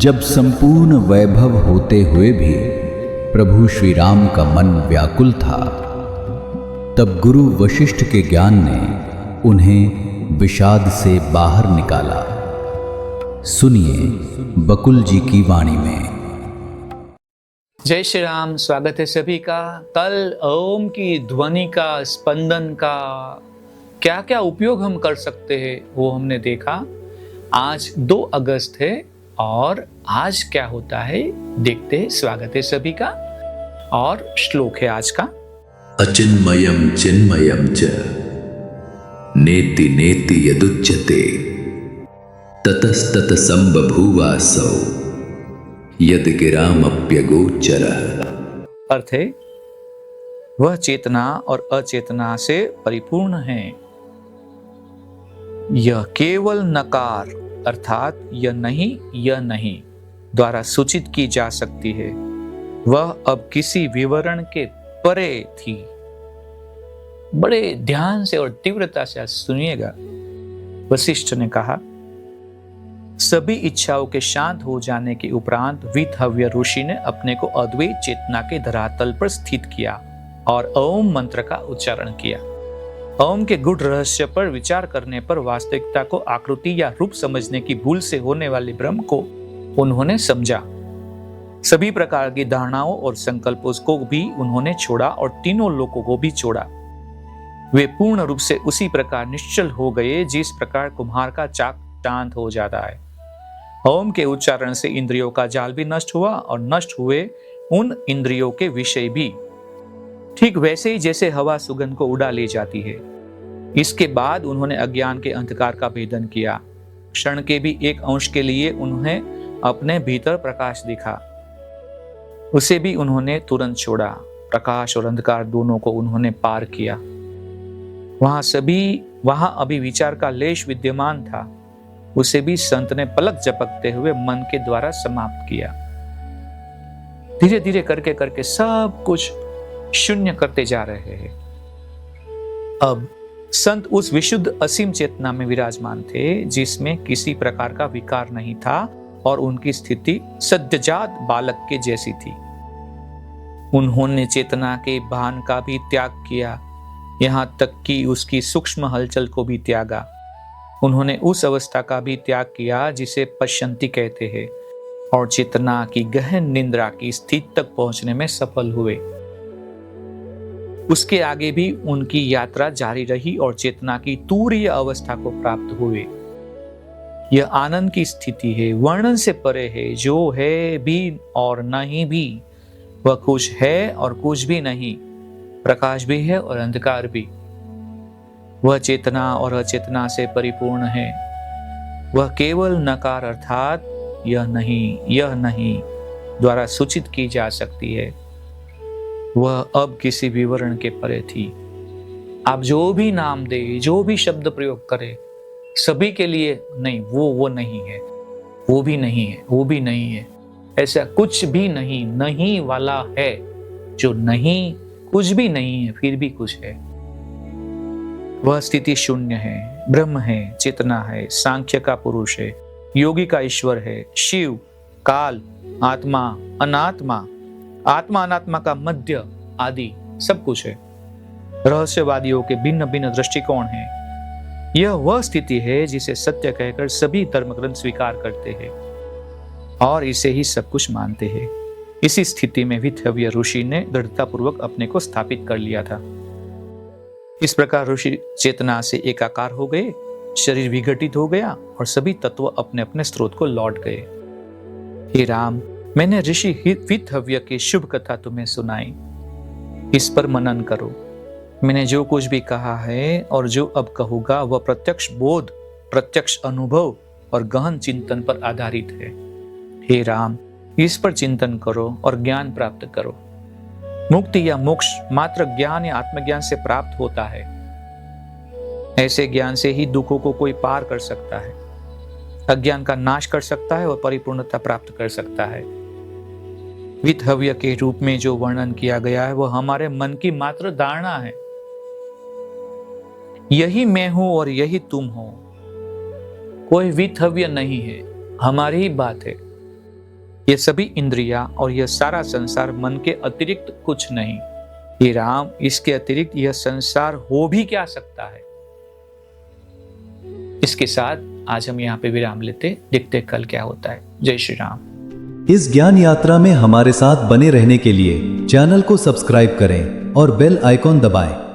जब संपूर्ण वैभव होते हुए भी प्रभु श्री राम का मन व्याकुल था, तब गुरु वशिष्ठ के ज्ञान ने उन्हें विषाद से बाहर निकाला। सुनिए बकुल जी की वाणी में। जय श्री राम। स्वागत है सभी का। कल ओम की ध्वनि का, स्पंदन का क्या क्या उपयोग हम कर सकते हैं वो हमने देखा। आज 2 अगस्त है और आज क्या होता है देखते हैं। स्वागत है सभी का और श्लोक है आज का। अचिन्मयं चिन्मयं च नेति नेति यदुच्यते ततस्तत संबभूवासौ यद गिरामप्यगोचरः। अर्थ है वह चेतना और अचेतना से परिपूर्ण है। यह केवल नकार अर्थात यह नहीं द्वारा सूचित की जा सकती है। वह अब किसी विवरण के परे थी। बड़े ध्यान से और तीव्रता से आज सुनिएगा। वशिष्ठ ने कहा, सभी इच्छाओं के शांत हो जाने के उपरांत वीतहव्य ऋषि ने अपने को अद्वैत चेतना के धरातल पर स्थित किया और ओम मंत्र का उच्चारण किया। ओम के गूढ़ रहस्य पर विचार करने पर वास्तविकता को आकृति या रूप समझने की भूल से होने वाले भ्रम को उन्होंने समझा। सभी प्रकार की धारणाओं और संकल्पों को भी उन्होंने छोड़ा और तीनों लोकों को भी छोड़ा। वे पूर्ण रूप से उसी प्रकार निश्चल हो गए जिस प्रकार कुम्हार का चाक शांत हो जाता है। ओम के उच्चारण से इंद्रियों का जाल भी नष्ट हुआ और नष्ट हुए उन इंद्रियों के विषय भी, ठीक वैसे ही जैसे हवा सुगंध को उड़ा ले जाती है। इसके बाद उन्होंने अज्ञान के अंधकार का भेदन किया। क्षण के भी एक अंश के लिए उन्हें अपने भीतर प्रकाश दिखा, उसे भी उन्होंने तुरंत छोड़ा। प्रकाश और अंधकार दोनों को उन्होंने पार किया। वहां अभी विचार का लेश विद्यमान था, उसे भी संत ने पलक झपकते हुए मन के द्वारा समाप्त किया। धीरे धीरे करके सब कुछ शून्य करते जा रहे हैं। अब संत उस विशुद्ध असीम चेतना में विराजमान थे जिसमें किसी प्रकार का विकार नहीं था और उनकी स्थिति सद्यजात बालक के जैसी थी। उन्होंने चेतना के भान का भी त्याग किया, यहां तक कि उसकी सूक्ष्म हलचल को भी त्यागा। उन्होंने उस अवस्था का भी त्याग किया जिसे पश्यंती कहते हैं और चेतना की गहन निद्रा की स्थिति तक पहुंचने में सफल हुए। उसके आगे भी उनकी यात्रा जारी रही और चेतना की तूर्य अवस्था को प्राप्त हुए। यह आनंद की स्थिति है, वर्णन से परे है, जो है भी और नहीं भी। वह कुछ है और कुछ भी नहीं, प्रकाश भी है और अंधकार भी। वह चेतना और अचेतना से परिपूर्ण है। वह केवल नकार अर्थात यह नहीं द्वारा सूचित की जा सकती है। वह अब किसी विवरण के परे थी। आप जो भी नाम दे, जो भी शब्द प्रयोग करे, सभी के लिए नहीं, वो नहीं है, वो भी नहीं है, वो भी नहीं है। ऐसा कुछ भी नहीं वाला है, जो नहीं कुछ भी नहीं है फिर भी कुछ है। वह स्थिति शून्य है, ब्रह्म है, चेतना है, सांख्य का पुरुष है, योगी का ईश्वर है, शिव, काल, आत्मा, अनात्मा, आत्मा अनात्मा का मध्य आदि सब कुछ है। रहस्यवादियों के भिन्न भिन्न दृष्टिकोण हैं। यह वह स्थिति है जिसे सत्य कहकर सभी धर्म ग्रंथ स्वीकार करते हैं और इसे ही सब कुछ मानते हैं। इसी स्थिति में वीतहव्य ऋषि ने दृढ़तापूर्वक अपने को स्थापित कर लिया था। इस प्रकार ऋषि चेतना से एकाकार हो गए, शरीर विघटित हो गया और सभी तत्व अपने अपने स्रोत को लौट गए। हे राम, मैंने ऋषि वीतहव्य की शुभ कथा तुम्हें सुनाई, इस पर मनन करो। मैंने जो कुछ भी कहा है और जो अब कहूंगा वह प्रत्यक्ष बोध, प्रत्यक्ष अनुभव और गहन चिंतन पर आधारित है। हे राम, इस पर चिंतन करो और ज्ञान प्राप्त करो। मुक्ति या मोक्ष मात्र ज्ञान या आत्मज्ञान से प्राप्त होता है। ऐसे ज्ञान से ही दुखों को कोई पार कर सकता है, अज्ञान का नाश कर सकता है और परिपूर्णता प्राप्त कर सकता है। वीतहव्य के रूप में जो वर्णन किया गया है वह हमारे मन की मात्र धारणा है। यही मैं हूं और यही तुम हो। कोई वीतहव्य नहीं है, हमारी ही बात है। ये सभी इंद्रियां और यह सारा संसार मन के अतिरिक्त कुछ नहीं। ये राम, इसके अतिरिक्त यह संसार हो भी क्या सकता है। इसके साथ आज हम यहाँ पे विराम लेते, देखते कल क्या होता है। जय श्री राम। इस ज्ञान यात्रा में हमारे साथ बने रहने के लिए चैनल को सब्सक्राइब करें और बेल आइकॉन दबाएं।